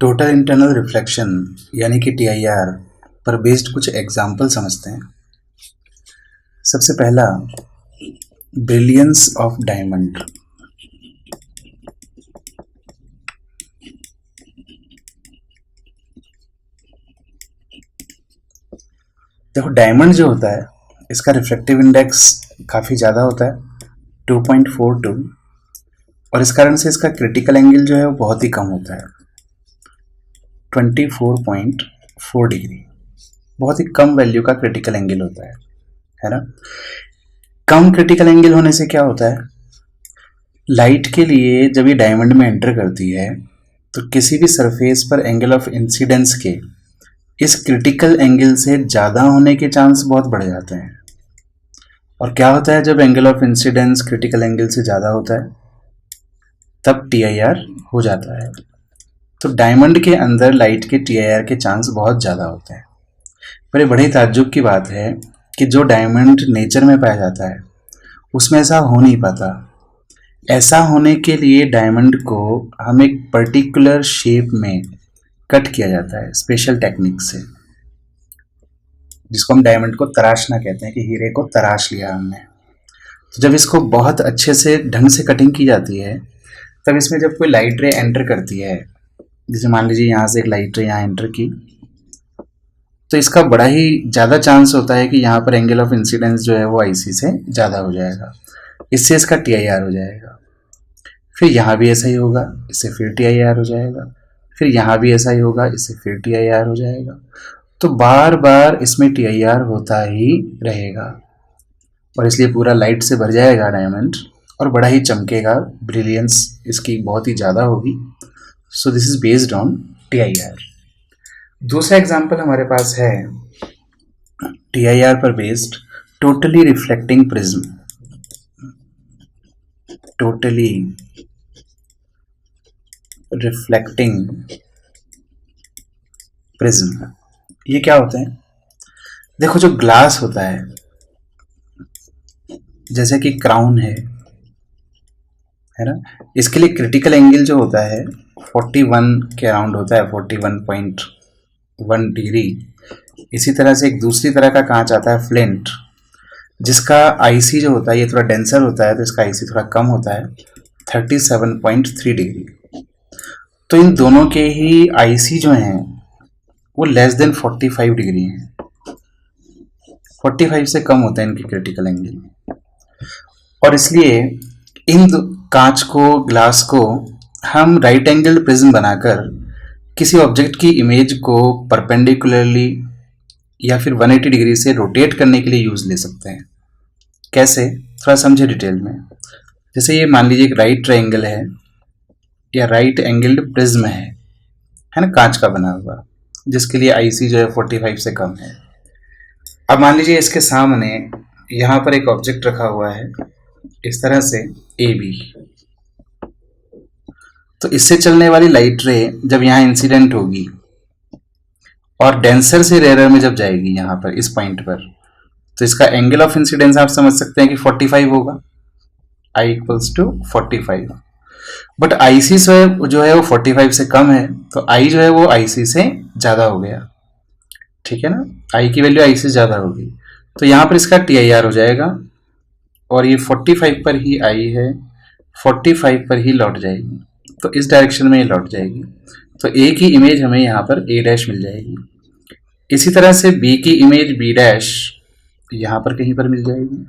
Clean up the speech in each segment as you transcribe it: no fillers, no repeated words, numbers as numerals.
Total internal reflection यानी कि TIR पर बेस्ड कुछ एग्जाम्पल समझते हैं। सबसे पहला, ब्रिलियंस ऑफ डायमंड। देखो, डायमंड जो होता है इसका रिफ्लेक्टिव इंडेक्स काफ़ी ज़्यादा होता है, 2.42, और इस कारण से इसका क्रिटिकल एंगल जो है वो बहुत ही कम होता है, 24.4 डिग्री। बहुत ही कम वैल्यू का क्रिटिकल एंगल होता है ना। कम क्रिटिकल एंगल होने से क्या होता है, लाइट के लिए जब ये डायमंड में एंटर करती है तो किसी भी सरफेस पर एंगल ऑफ इंसिडेंस के इस क्रिटिकल एंगल से ज़्यादा होने के चांस बहुत बढ़ जाते हैं। और क्या होता है, जब angle of incidence critical angle से ज़्यादा होता है तब TIR हो जाता है। तो डायमंड के अंदर लाइट के TIR के चांस बहुत ज़्यादा होते हैं। पर ये बड़ी ताज्जुब की बात है कि जो डायमंड नेचर में पाया जाता है उसमें ऐसा हो नहीं पाता। ऐसा होने के लिए डायमंड को हम एक पर्टिकुलर शेप में कट किया जाता है स्पेशल टेक्निक से, जिसको हम डायमंड को तराशना कहते हैं, कि हीरे को तराश लिया हमने। तो जब इसको बहुत अच्छे से ढंग से कटिंग की जाती है तब इसमें जब कोई लाइट रे एंटर करती है, जैसे मान लीजिए यहाँ से एक लाइट रे यहाँ एंटर की, तो इसका बड़ा ही ज़्यादा चांस होता है कि यहाँ पर एंगल ऑफ इंसिडेंस जो है वो IC से ज़्यादा हो जाएगा, इससे इसका TIR हो जाएगा। फिर यहाँ भी ऐसा ही होगा, इससे फिर TIR हो जाएगा, फिर यहाँ भी ऐसा ही होगा, इससे फिर TIR हो जाएगा। तो बार बार इसमें TIR होता ही रहेगा और इसलिए पूरा लाइट से भर जाएगा डायमंड और बड़ा ही चमकेगा, ब्रिलियंस इसकी बहुत ही ज़्यादा होगी। So this is based on TIR। दूसरा एग्जाम्पल हमारे पास है TIR पर based totally reflecting prism. Totally reflecting prism, ये क्या होते हैं? देखो, जो ग्लास होता है, जैसे कि क्राउन है ना, इसके लिए क्रिटिकल एंगल जो होता है 41 के अराउंड होता है, 41.1 डिग्री। इसी तरह से एक दूसरी तरह का कांच आता है फ्लिंट, जिसका IC जो होता है ये थोड़ा डेंसर होता है, तो इसका IC थोड़ा कम होता है, 37.3 डिग्री। तो इन दोनों के ही IC जो हैं वो लेस देन 45 डिग्री हैं, 45 से कम होता है इनकी क्रिटिकल एंगल। और इसलिए इन कांच को, ग्लास को हम राइट एंगल प्रिज्म बनाकर किसी ऑब्जेक्ट की इमेज को परपेंडिकुलरली या फिर 180 डिग्री से रोटेट करने के लिए यूज़ ले सकते हैं। कैसे, थोड़ा समझे डिटेल में। जैसे ये मान लीजिए एक राइट ट्रायंगल है या राइट एंगल्ड प्रिज्म है ना, कांच का बना हुआ, जिसके लिए IC जो है 45 से कम है। अब मान लीजिए इसके सामने यहाँ पर एक ऑब्जेक्ट रखा हुआ है इस तरह से AB, तो इससे चलने वाली लाइट रे जब यहाँ इंसिडेंट होगी और डेंसर से रेयर में जब जाएगी यहाँ पर इस पॉइंट पर, तो इसका एंगल ऑफ इंसिडेंस आप समझ सकते हैं कि 45 होगा, I = 45। बट IC जो है वो 45 से कम है, तो I जो है वो IC से ज़्यादा हो गया, ठीक है ना। I की वैल्यू IC से ज़्यादा होगी, तो यहाँ पर इसका TIR हो जाएगा और ये 45 पर ही I है, 45 पर ही लौट जाएगी, तो इस डायरेक्शन में ये लौट जाएगी। तो A की इमेज हमें यहाँ पर A' मिल जाएगी। इसी तरह से B की इमेज B' यहाँ पर कहीं पर मिल जाएगी।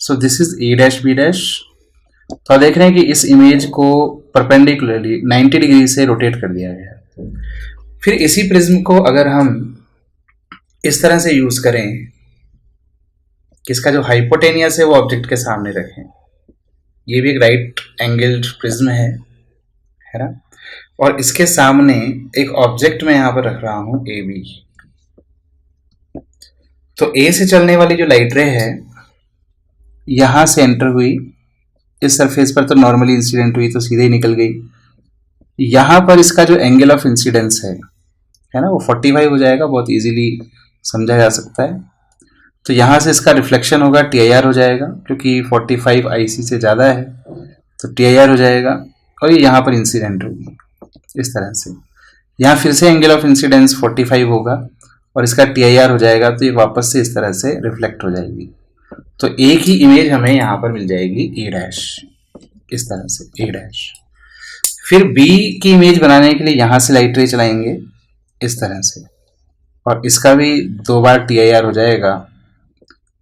So this is A', B'। तो आप देख रहे हैं कि इस इमेज को परपेंडिकुलरली 90 डिग्री से रोटेट कर दिया गया है। फिर इसी प्रिज्म को अगर हम इस तरह से यूज करें कि इसका जो हाइपोटेनियस है वो ऑब्जेक्ट के सामने रखें, ये भी एक राइट एंगल्ड प्रिज्म है ना, और इसके सामने एक ऑब्जेक्ट मैं यहाँ पर रख रहा हूँ AB। तो A से चलने वाली जो लाइट रे है यहाँ से एंटर हुई, इस सरफेस पर तो नॉर्मली इंसिडेंट हुई तो सीधे ही निकल गई। यहाँ पर इसका जो एंगल ऑफ इंसिडेंस है ना, वो 45 हो जाएगा, बहुत इजीली समझा जा सकता है। तो यहाँ से इसका रिफ्लेक्शन होगा, TIR हो जाएगा, क्योंकि 45 IC से ज़्यादा है तो TIR हो जाएगा, और ये यहाँ पर इंसिडेंट होगी। इस तरह से। यहाँ फिर से एंगल ऑफ इंसिडेंस 45 होगा और इसका TIR हो जाएगा, तो ये वापस से इस तरह से रिफ्लेक्ट हो जाएगी। तो एक ही इमेज हमें यहाँ पर मिल जाएगी ए डैश, इस तरह से ए डैश। फिर बी की इमेज बनाने के लिए यहाँ से लाइट रे चलाएंगे इस तरह से, और इसका भी 2 बार TIR हो जाएगा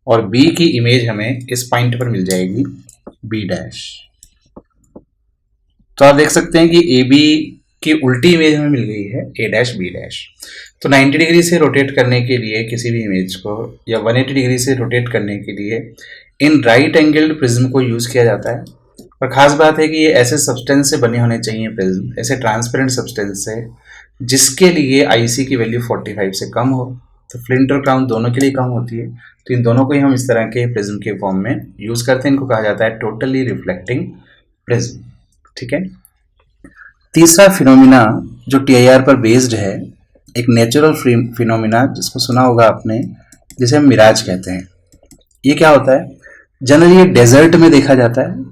और बी की इमेज हमें इस पॉइंट पर मिल जाएगी बी डैश। तो आप देख सकते हैं कि ए बी की उल्टी इमेज हमें मिल गई है ए डैश बी डैश। तो 90 डिग्री से रोटेट करने के लिए किसी भी इमेज को, या 180 डिग्री से रोटेट करने के लिए इन राइट एंगल्ड प्रिज्म को यूज किया जाता है। और खास बात है कि ये ऐसे सब्सटेंस से बने होने चाहिए प्रिज्म, ऐसे ट्रांसपेरेंट सब्सटेंस से जिसके लिए IC की वैल्यू 45 से कम हो। तो फ्लिंट और क्राउन दोनों के लिए कम होती है, तो इन दोनों को ही हम इस तरह के प्रिज्म के फॉर्म में यूज करते हैं। इनको कहा जाता है टोटली रिफ्लेक्टिंग प्रिज्म। ठीक है। तीसरा फिनोमिना जो TIR पर बेस्ड है, एक नेचुरल फिनोमिना जिसको सुना होगा आपने, जिसे हम मिराज कहते हैं। ये क्या होता है? जनरली ये डेजर्ट में देखा जाता है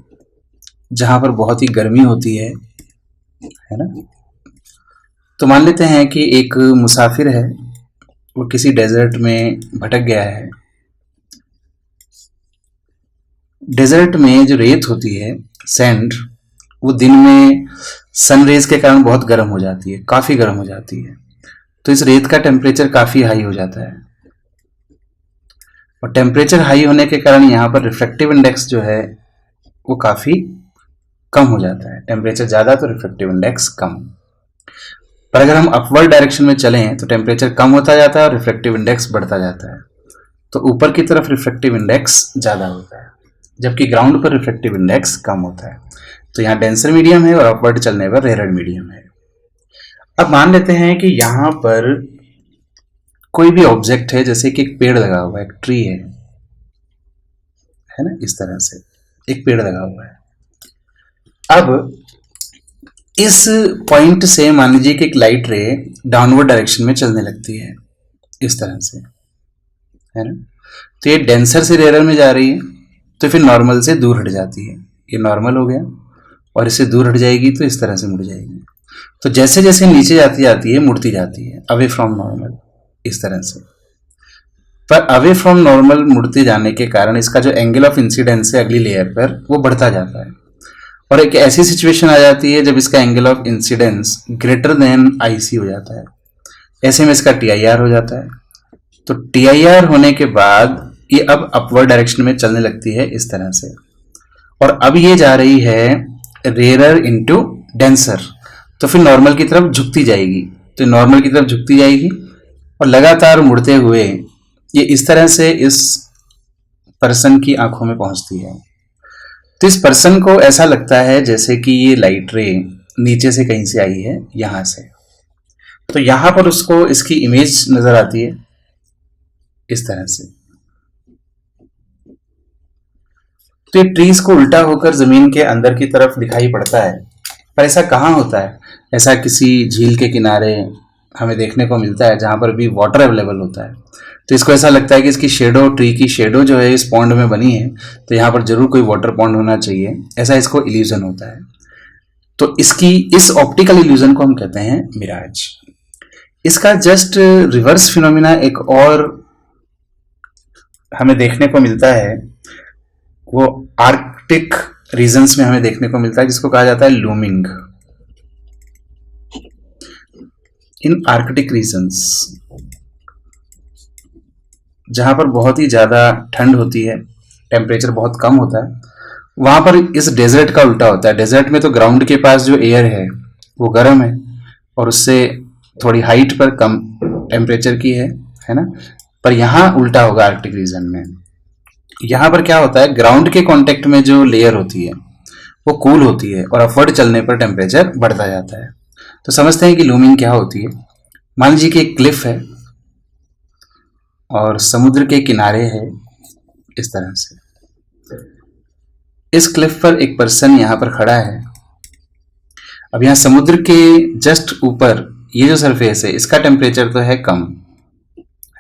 जहां पर बहुत ही गर्मी होती है ना। तो मान लेते हैं कि एक मुसाफिर है, वो किसी डेजर्ट में भटक गया है। डेजर्ट में जो रेत होती है, सैंड, वो दिन में सन रेज के कारण बहुत गर्म हो जाती है, काफ़ी गर्म हो जाती है। तो इस रेत का टेम्परेचर काफ़ी हाई हो जाता है, और टेम्परेचर हाई होने के कारण यहाँ पर रिफ्लेक्टिव इंडेक्स जो है वो काफ़ी कम हो जाता है। टेम्परेचर ज़्यादा तो रिफ्लेक्टिव इंडेक्स कम। पर अगर हम अपवर्ड डायरेक्शन में चलें तो टेम्परेचर कम होता जाता है और रिफ्लेक्टिव इंडेक्स बढ़ता जाता है। तो ऊपर की तरफ रिफ्लेक्टिव इंडेक्स ज़्यादा होता है, जबकि ग्राउंड पर रिफ्लेक्टिव इंडेक्स कम होता है। तो यहाँ डेंसर मीडियम है और अपवर्ड चलने पर रेयर मीडियम है। अब मान लेते हैं कि यहाँ पर कोई भी ऑब्जेक्ट है, जैसे कि एक पेड़ लगा हुआ है, एक ट्री है ना, इस तरह से एक पेड़ लगा हुआ है। अब इस पॉइंट से मान लीजिए कि एक लाइट रे डाउनवर्ड डायरेक्शन में चलने लगती है इस तरह से, है ना। तो ये डेंसर से रेयर में जा रही है, तो फिर नॉर्मल से दूर हट जाती है। ये नॉर्मल हो गया, और इससे दूर हट जाएगी तो इस तरह से मुड़ जाएगी। तो जैसे जैसे नीचे जाती जाती है मुड़ती जाती है अवे फ्रॉम नॉर्मल, इस तरह से। पर अवे फ्रॉम नॉर्मल मुड़ते जाने के कारण इसका जो एंगल ऑफ इंसिडेंस है अगली लेयर पर, वो बढ़ता जाता है। और एक ऐसी सिचुएशन आ जाती है जब इसका angle of incidence greater than IC हो जाता है। ऐसे में इसका TIR हो जाता है। तो TIR होने के बाद ये अब अपवर्ड डायरेक्शन में चलने लगती है इस तरह से, और अब ये जा रही है रेयर इनटू डेंसर। तो फिर नॉर्मल की तरफ झुकती जाएगी, तो नॉर्मल की तरफ झुकती जाएगी और लगातार मुड़ते हुए ये इस तरह से इस पर्सन की आंखों में पहुंचती है। तो इस पर्सन को ऐसा लगता है जैसे कि ये लाइट रे नीचे से कहीं से आई है, यहां से। तो यहां पर उसको इसकी इमेज नजर आती है इस तरह से। तो ये ट्रीज को उल्टा होकर जमीन के अंदर की तरफ दिखाई पड़ता है। पर ऐसा कहाँ होता है? ऐसा किसी झील के किनारे हमें देखने को मिलता है जहां पर भी वाटर अवेलेबल होता है। तो इसको ऐसा लगता है कि इसकी शेडो, ट्री की शेडो जो है इस पॉन्ड में बनी है, तो यहाँ पर जरूर कोई वाटर पॉन्ड होना चाहिए। ऐसा इसको इल्यूजन होता है। तो इस ऑप्टिकल इल्यूजन को हम कहते हैं मिराज। इसका जस्ट रिवर्स फिनोमिना एक और हमें देखने को मिलता है, वो आर्कटिक रीजन्स में हमें देखने को मिलता है, जिसको कहा जाता है लूमिंग। इन आर्कटिक रीजन्स, जहां पर बहुत ही ज्यादा ठंड होती है, टेम्परेचर बहुत कम होता है, वहां पर इस डेजर्ट का उल्टा होता है। डेजर्ट में तो ग्राउंड के पास जो एयर है वो गर्म है और उससे थोड़ी हाइट पर कम टेम्परेचर की है ना। पर यहाँ उल्टा होगा आर्कटिक रीजन में। यहाँ पर क्या होता है, ग्राउंड के कांटेक्ट में जो लेयर होती है वो कूल होती है और अपवर्ड चलने पर टेम्परेचर बढ़ता जाता है। तो समझते हैं कि लूमिंग क्या होती है। मान लीजिए कि एक क्लिफ है और समुद्र के किनारे है इस तरह से। इस क्लिफ पर एक पर्सन यहाँ पर खड़ा है। अब यहाँ समुद्र के जस्ट ऊपर ये जो सरफेस है इसका टेम्परेचर तो है कम,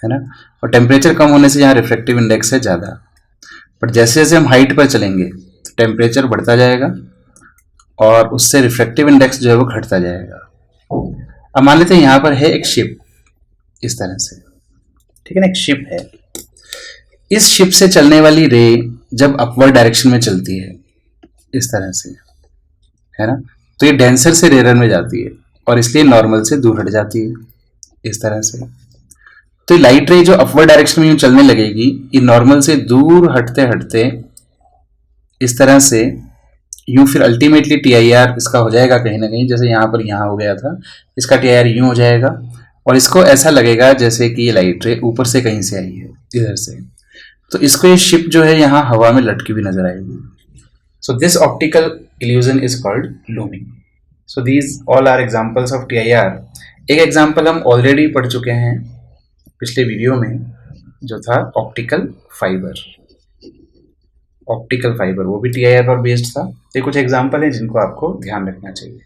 है ना, और टेम्परेचर कम होने से यहाँ रिफ्लेक्टिव इंडेक्स है ज़्यादा। बट जैसे जैसे हम हाइट पर चलेंगे तो टेम्परेचर बढ़ता जाएगा और उससे रिफ्लेक्टिव इंडेक्स जो है वो घटता जाएगा। अब मान लेते हैं यहाँ पर है एक शिप, इस तरह से, ठीक है ना, एक शिप है। इस शिप से चलने वाली रे जब अपवर्ड डायरेक्शन में चलती है, इस तरह से, है ना, तो ये डेंसर से रेयर में जाती है और इसलिए नॉर्मल से दूर हट जाती है, इस तरह से। तो लाइट रे जो अपवर्ड डायरेक्शन में यूं चलने लगेगी, ये नॉर्मल से दूर हटते हटते इस तरह से यूं फिर अल्टीमेटली टी आई आर इसका हो जाएगा कहीं ना कहीं, जैसे यहाँ पर यहाँ हो गया था, इसका टी आई आर यूं हो जाएगा और इसको ऐसा लगेगा जैसे कि ये लाइट रे ऊपर से कहीं से आई है, इधर से। तो इसको ये शिप जो है यहाँ हवा में लटकी हुई नजर आएगी। So this optical illusion is called looming. So these all are examples of T I R. एक एग्जाम्पल हम ऑलरेडी पढ़ चुके हैं पिछले वीडियो में, जो था ऑप्टिकल फाइबर। ऑप्टिकल फाइबर वो भी टी आई आर पर बेस्ड था। ये कुछ एग्जाम्पल हैं जिनको आपको ध्यान रखना चाहिए।